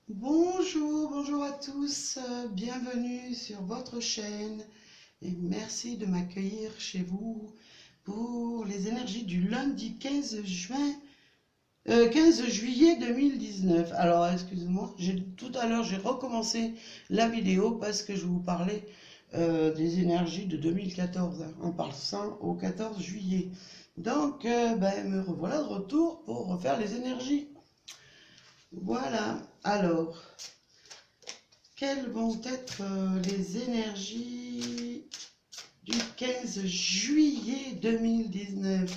Bonjour, bonjour à tous, bienvenue sur votre chaîne et merci de m'accueillir chez vous pour les énergies du lundi 15 juin, 15 juillet 2019. Alors excusez-moi, tout à l'heure j'ai recommencé la vidéo parce que je vous parlais des énergies de 2014 en passant au 14 juillet. Donc me revoilà de retour pour refaire les énergies. Voilà, alors. Quelles vont être les énergies du 15 juillet 2019?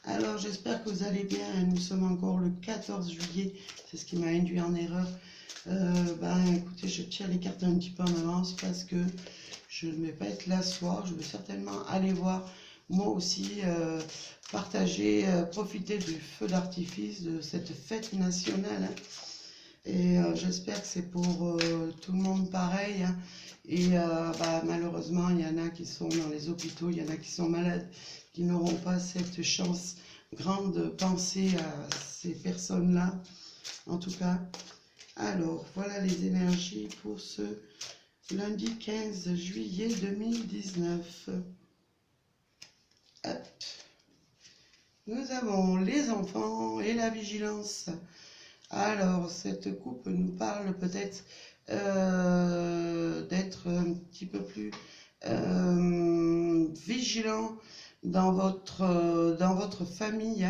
Alors, j'espère que vous allez bien. Nous sommes encore le 14 juillet. C'est ce qui m'a induit en erreur. Écoutez, je tire les cartes un petit peu en avance parce que je ne vais pas être là ce soir. Je vais certainement aller voir moi aussi partager, profiter du feu d'artifice de cette fête nationale. Hein. Et j'espère que c'est pour tout le monde pareil. Hein. Et malheureusement, il y en a qui sont dans les hôpitaux, il y en a qui sont malades, qui n'auront pas cette chance grande de penser à ces personnes-là. En tout cas, alors, voilà les énergies pour ce lundi 15 juillet 2019. Hop. Nous avons les enfants et la vigilance. Alors, cette coupe nous parle peut-être d'être un petit peu plus vigilant dans votre famille.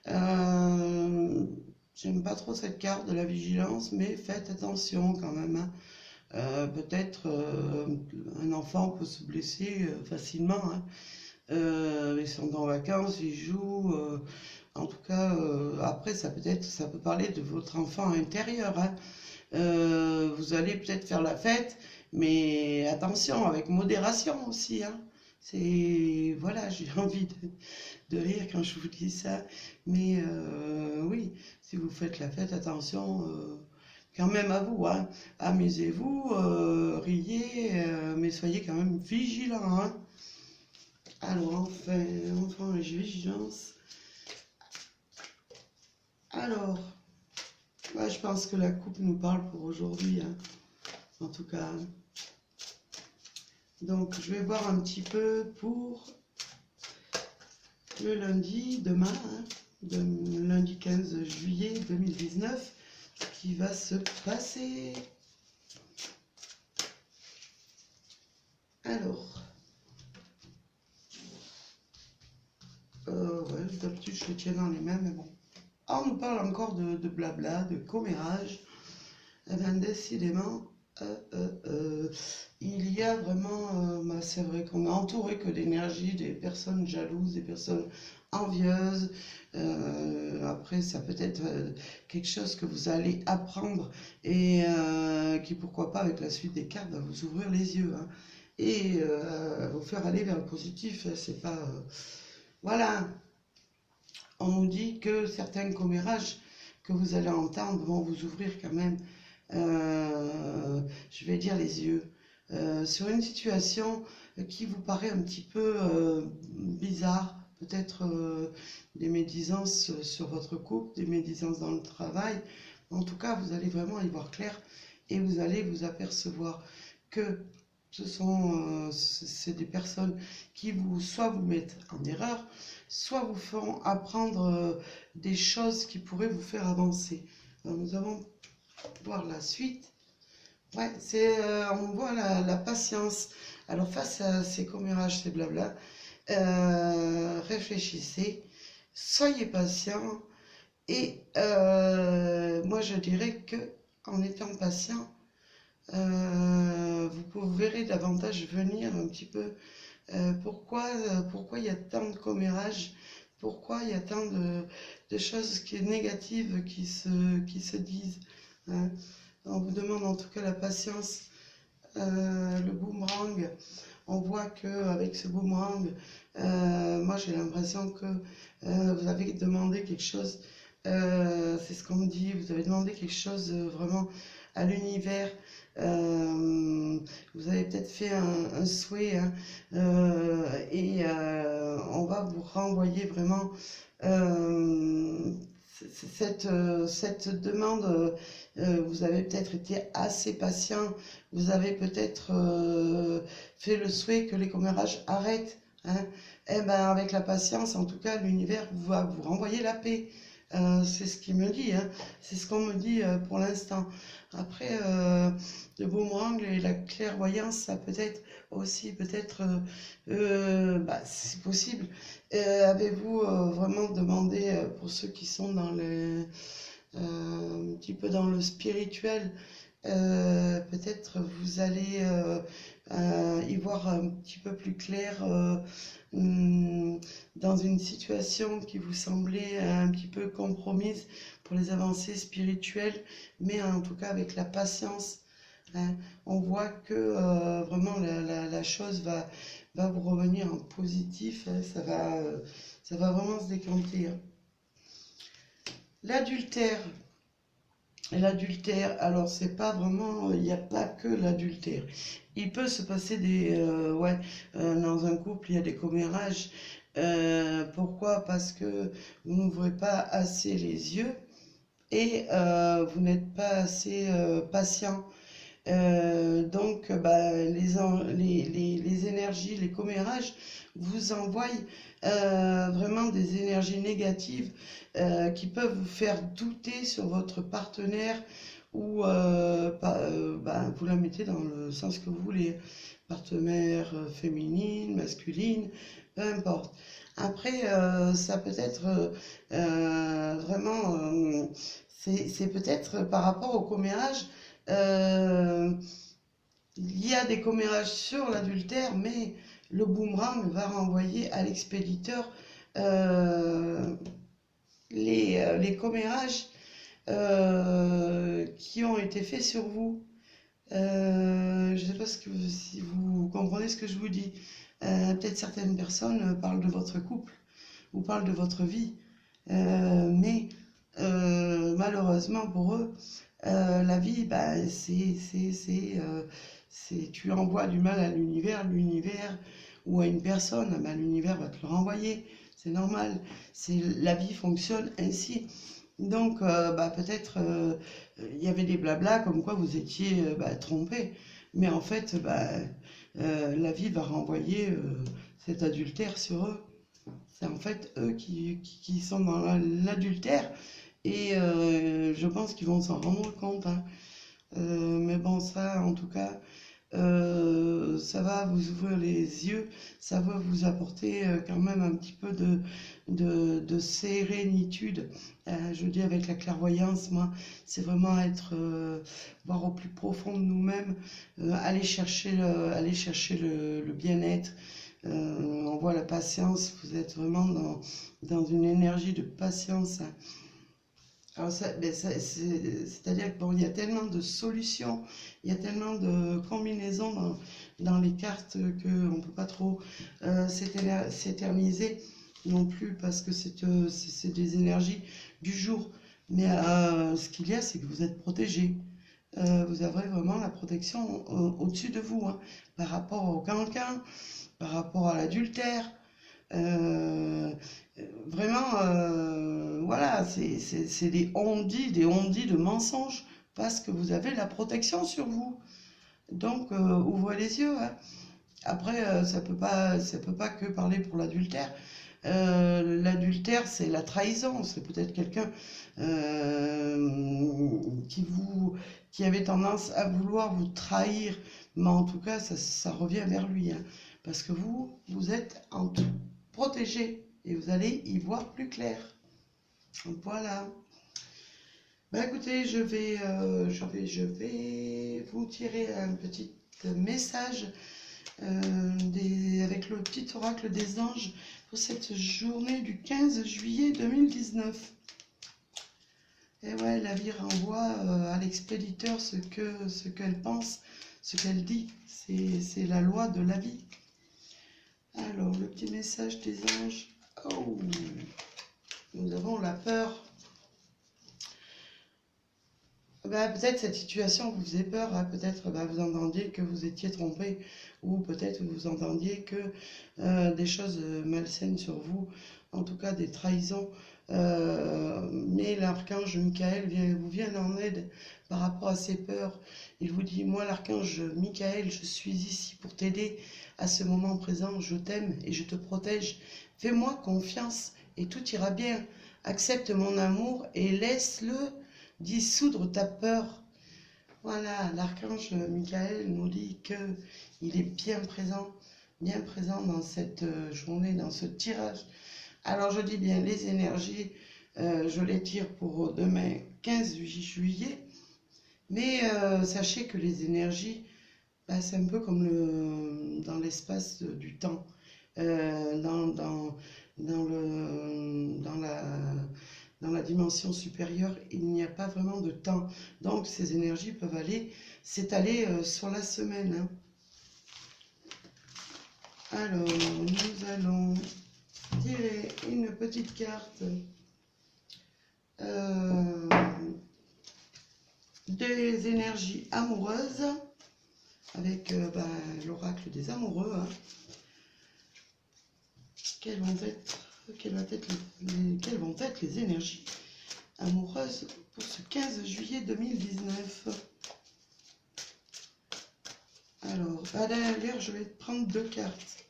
Hein. J'aime pas trop cette carte de la vigilance, mais faites attention quand même. Hein. Peut-être un enfant peut se blesser facilement. Hein. Ils sont en vacances, ils jouent. En tout cas, après, ça peut parler de votre enfant intérieur. Hein. Vous allez peut-être faire la fête, mais attention, avec modération aussi. Hein. Voilà, j'ai envie de rire quand je vous dis ça. Mais oui, si vous faites la fête, attention quand même à vous. Hein. Amusez-vous, riez, mais soyez quand même vigilants. Hein. Alors, enfin, j'ai vigilance. Alors, je pense que la coupe nous parle pour aujourd'hui, hein, en tout cas. Donc, je vais voir un petit peu pour le lundi, demain, hein, lundi 15 juillet 2019, ce qui va se passer. Alors, d'habitude je le tiens dans les mains, mais bon. On nous parle encore de blabla, de commérage. Eh bien, décidément, il y a vraiment, c'est vrai qu'on est entouré que d'énergie, des personnes jalouses, des personnes envieuses. Après, ça peut être quelque chose que vous allez apprendre et qui, pourquoi pas, avec la suite des cartes, va vous ouvrir les yeux. Hein, et vous faire aller vers le positif. C'est pas. Voilà. On nous dit que certains commérages que vous allez entendre vont vous ouvrir quand même, je vais dire les yeux, sur une situation qui vous paraît un petit peu bizarre, peut-être des médisances sur votre couple, des médisances dans le travail. En tout cas, vous allez vraiment y voir clair et vous allez vous apercevoir que c'est des personnes qui soit vous mettent en erreur, soit vous feront apprendre des choses qui pourraient vous faire avancer. Alors, nous allons voir la suite. Ouais, on voit la patience. Alors, face à ces commérages, ces blabla, réfléchissez, soyez patient et moi je dirais que en étant patient, vous verrez davantage venir un petit peu pourquoi il y a tant de commérages, pourquoi il y a tant de choses négatives qui se disent. Hein. On vous demande en tout cas la patience, le boomerang. On voit qu'avec ce boomerang, moi j'ai l'impression que vous avez demandé quelque chose, c'est ce qu'on me dit, vous avez demandé quelque chose vraiment à l'univers. Vous avez peut-être fait un souhait, hein, et on va vous renvoyer vraiment cette demande vous avez peut-être été assez patient, vous avez peut-être fait le souhait que les commérages arrêtent. Hein. Eh ben, avec la patience, en tout cas, l'univers va vous renvoyer la paix. C'est ce qu'il me dit, hein. C'est ce qu'on me dit pour l'instant. Après, le boomerang et la clairvoyance, ça peut être aussi, peut-être, c'est possible. Avez-vous vraiment demandé, pour ceux qui sont dans un petit peu dans le spirituel, peut-être vous allez y voir un petit peu plus clair dans une situation qui vous semblait un petit peu compromise pour les avancées spirituelles, mais en tout cas avec la patience. Hein, on voit que vraiment la chose va vous revenir en positif, hein, ça va vraiment se décanter. Hein. L'adultère. L'adultère, alors c'est pas vraiment, il n'y a pas que l'adultère. Il peut se passer dans un couple, il y a des commérages. Pourquoi? Parce que vous n'ouvrez pas assez les yeux et vous n'êtes pas assez patient. Donc, les énergies, les commérages vous envoient vraiment des énergies négatives qui peuvent vous faire douter sur votre partenaire ou vous la mettez dans le sens que vous voulez. Partenaire féminine, masculine, peu importe. Après, ça peut être vraiment, c'est peut-être par rapport au commérage. Il y a des commérages sur l'adultère, mais le boomerang va renvoyer à l'expéditeur les commérages qui ont été faits sur vous. Je ne sais pas si vous comprenez ce que je vous dis. Peut-être certaines personnes parlent de votre couple ou parlent de votre vie, mais malheureusement pour eux, la vie, tu envoies du mal à l'univers, ou à une personne, l'univers va te le renvoyer, c'est normal, la vie fonctionne ainsi. Donc, peut-être il y avait des blablas comme quoi vous étiez trompé, mais en fait, la vie va renvoyer cet adultère sur eux. C'est en fait eux qui sont dans l'adultère et je pense qu'ils vont s'en rendre compte. Hein. Mais bon, ça, en tout cas, ça va vous ouvrir les yeux, ça va vous apporter quand même un petit peu de sérénitude. Je dis avec la clairvoyance, moi, c'est vraiment être, voir au plus profond de nous-mêmes, aller chercher le bien-être. On voit la patience, vous êtes vraiment dans une énergie de patience. Hein. Alors c'est-à-dire qu'il y a tellement de solutions, il y a tellement de combinaisons dans les cartes qu'on ne peut pas trop s'éterniser non plus parce que c'est des énergies du jour. Mais ce qu'il y a, c'est que vous êtes protégé. Vous avez vraiment la protection au-dessus de vous, hein, par rapport au cancan, par rapport à l'adultère. Vraiment, voilà, c'est des on-dit de mensonges parce que vous avez la protection sur vous. Donc, ouvrez les yeux. Hein. Après, ça peut pas que parler pour l'adultère. L'adultère, c'est la trahison. C'est peut-être quelqu'un qui avait tendance à vouloir vous trahir, mais en tout cas, ça revient vers lui. Hein, parce que vous êtes en tout protégé et vous allez y voir plus clair. Voilà. Écoutez, je vais vous tirer un petit message avec le petit oracle des anges pour cette journée du 15 juillet 2019. Et ouais, la vie renvoie à l'expéditeur ce qu'elle pense, ce qu'elle dit. C'est la loi de la vie. Alors, le petit message des anges. Oh, nous avons la peur. Peut-être cette situation vous faisait peur, hein. Peut-être vous entendiez que vous étiez trompé, ou peut-être vous entendiez que des choses malsaines sur vous, en tout cas des trahisons Mais l'archange Michael vous vient en aide par rapport à ces peurs. Il vous dit, moi l'archange Michael, je suis ici pour t'aider à ce moment présent. Je t'aime et je te protège. Fais-moi confiance et tout ira bien. Accepte mon amour et laisse-le dissoudre ta peur. Voilà, l'archange Michael nous dit qu'il est bien présent dans cette journée, dans ce tirage. Alors je dis bien les énergies, je les tire pour demain 15 juillet, mais sachez que les énergies, bah, c'est un peu comme dans l'espace du temps, dans la dimension supérieure, il n'y a pas vraiment de temps. Donc ces énergies peuvent s'étaler sur la semaine. Hein. Alors, nous allons tirer une petite carte des énergies amoureuses avec l'oracle des amoureux. Hein. Quelles vont être les énergies amoureuses pour ce 15 juillet 2019? Alors, d'ailleurs, je vais prendre deux cartes.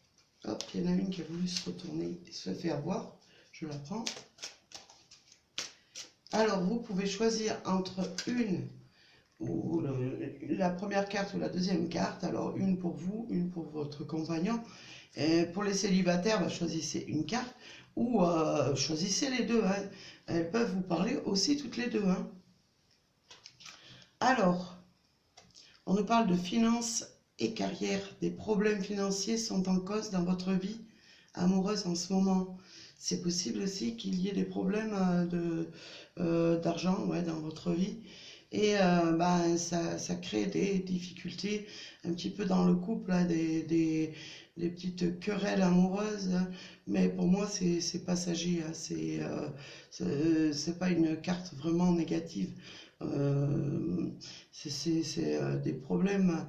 Hop, il y en a une qui a voulu se retourner et se faire avoir. Je la prends. Alors, vous pouvez choisir entre la première carte ou la deuxième carte. Alors, une pour vous, une pour votre compagnon. Et pour les célibataires, choisissez une carte ou choisissez les deux. Hein. Elles peuvent vous parler aussi toutes les deux. Hein. Alors, on nous parle de finances et carrière. Des problèmes financiers sont en cause dans votre vie amoureuse en ce moment. C'est possible aussi qu'il y ait des problèmes d'argent dans votre vie. Et ça crée des difficultés un petit peu dans le couple, hein, des petites querelles amoureuses. Hein. Mais pour moi, c'est passager. Hein. C'est pas une carte vraiment négative. C'est des problèmes,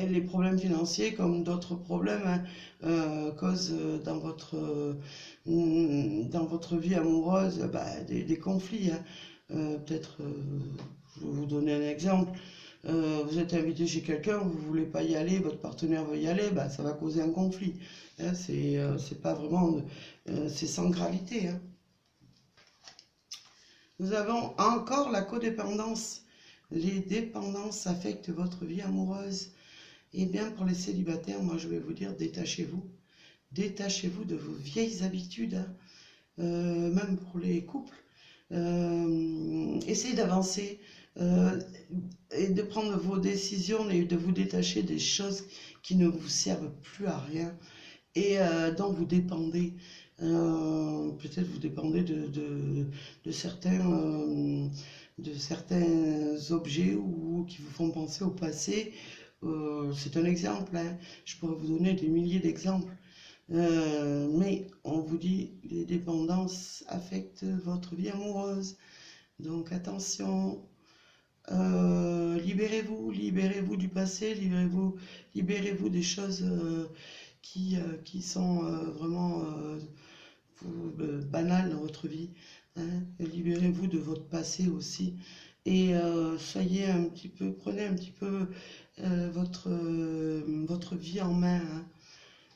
les problèmes financiers comme d'autres problèmes causent dans votre vie amoureuse des conflits. Hein. Peut-être, je vais vous donner un exemple. Vous êtes invité chez quelqu'un, vous ne voulez pas y aller, votre partenaire veut y aller, ça va causer un conflit. Hein. C'est pas vraiment, c'est sans gravité. Hein. Nous avons encore la codépendance. Les dépendances affectent votre vie amoureuse. Et bien pour les célibataires, moi je vais vous dire, détachez-vous. Détachez-vous de vos vieilles habitudes, hein. Même pour les couples. Essayez d'avancer et de prendre vos décisions et de vous détacher des choses qui ne vous servent plus à rien et dont vous dépendez. Peut-être vous dépendez de certains objets ou qui vous font penser au passé. C'est un exemple, hein. Je pourrais vous donner des milliers d'exemples. Mais on vous dit, les dépendances affectent votre vie amoureuse. Donc attention, libérez-vous du passé, libérez-vous des choses qui sont vraiment banales dans votre vie. Hein. Libérez-vous de votre passé aussi. Et prenez un petit peu votre vie en main. Hein.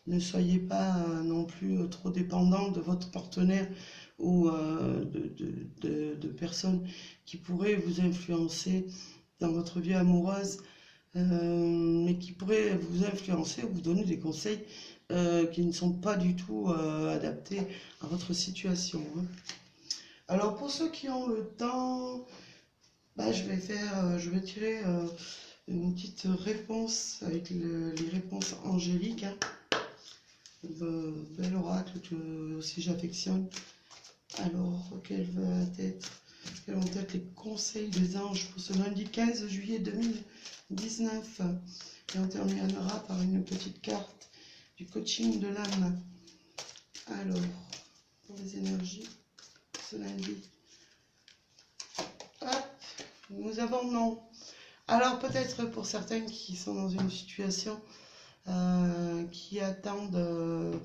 Ne soyez pas non plus trop dépendant de votre partenaire ou de personnes qui pourraient vous influencer dans votre vie amoureuse, mais qui pourraient vous influencer ou vous donner des conseils qui ne sont pas du tout adaptés à votre situation. Hein. Alors pour ceux qui ont le temps, je vais tirer une petite réponse avec les réponses angéliques. Hein. Bel oracle que aussi j'affectionne. Alors, quels vont être les conseils des anges pour ce lundi 15 juillet 2019? Et on terminera par une petite carte du coaching de l'âme. Alors, pour les énergies, ce lundi. Hop, nous avons non. Alors, peut-être pour certains qui sont dans une situation qui attendent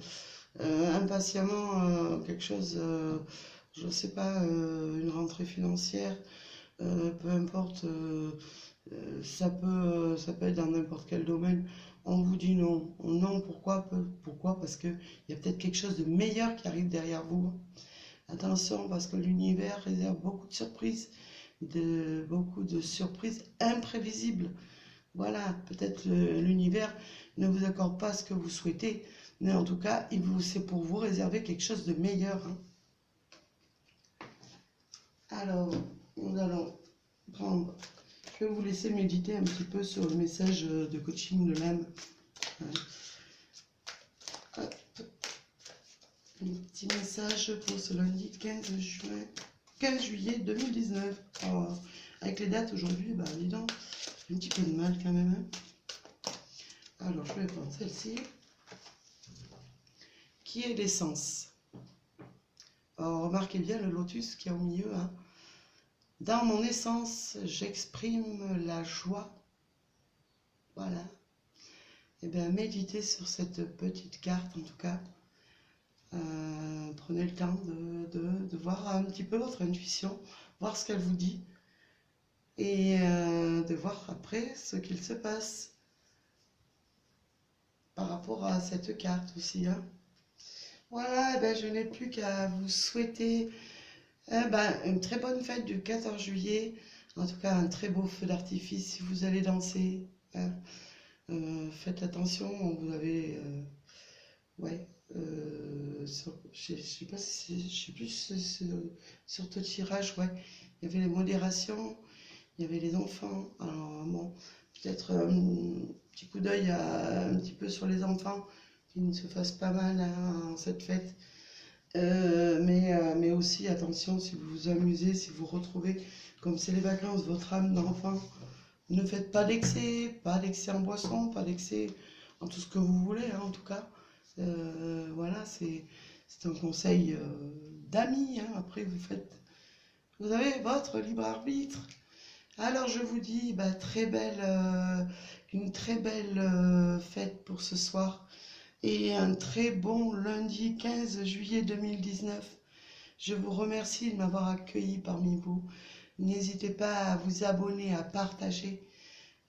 impatiemment quelque chose, je ne sais pas, une rentrée financière, peu importe, ça peut être dans n'importe quel domaine. On vous dit non. Non, pourquoi? Parce qu'il y a peut-être quelque chose de meilleur qui arrive derrière vous. Attention, parce que l'univers réserve beaucoup de surprises imprévisibles. Voilà, peut-être l'univers ne vous accorde pas ce que vous souhaitez, mais en tout cas, c'est pour vous réserver quelque chose de meilleur, hein. Alors, nous allons prendre. Je vais vous laisser méditer un petit peu sur le message de coaching de l'âme. Hop. Un petit message pour ce lundi 15 juillet 2019. Alors, avec les dates aujourd'hui, bah dis donc, un petit peu de mal quand même, hein. Alors, je vais prendre celle-ci, qui est l'essence. Alors, remarquez bien le lotus qui est au milieu, hein. Dans mon essence, j'exprime la joie. Voilà. Et bien, méditez sur cette petite carte, en tout cas. Prenez le temps de voir un petit peu votre intuition, voir ce qu'elle vous dit. Et de voir après ce qu'il se passe par rapport à cette carte aussi, hein. Voilà, ben, je n'ai plus qu'à vous souhaiter une très bonne fête du 14 juillet. En tout cas, un très beau feu d'artifice si vous allez danser, hein. Faites attention, vous avez... ouais, je sais pas si je sais plus sur ce tirage, ouais. Il y avait les modérations, il y avait les enfants. Alors bon, peut-être un petit coup d'œil un petit peu sur les enfants, qu'ils ne se fassent pas mal, hein, en cette fête. Mais aussi attention, si vous vous amusez, si vous retrouvez, comme c'est les vacances, votre âme d'enfant, ne faites pas d'excès en boisson, pas d'excès en tout ce que vous voulez, hein, en tout cas. Voilà, c'est un conseil d'amis, hein. Après, vous avez votre libre arbitre. Alors, je vous dis une très belle fête pour ce soir et un très bon lundi 15 juillet 2019. Je vous remercie de m'avoir accueilli parmi vous. N'hésitez pas à vous abonner, à partager,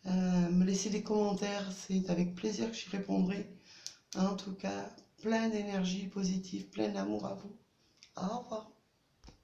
me laisser des commentaires, c'est avec plaisir que j'y répondrai. En tout cas, plein d'énergie positive, plein d'amour à vous. Au revoir.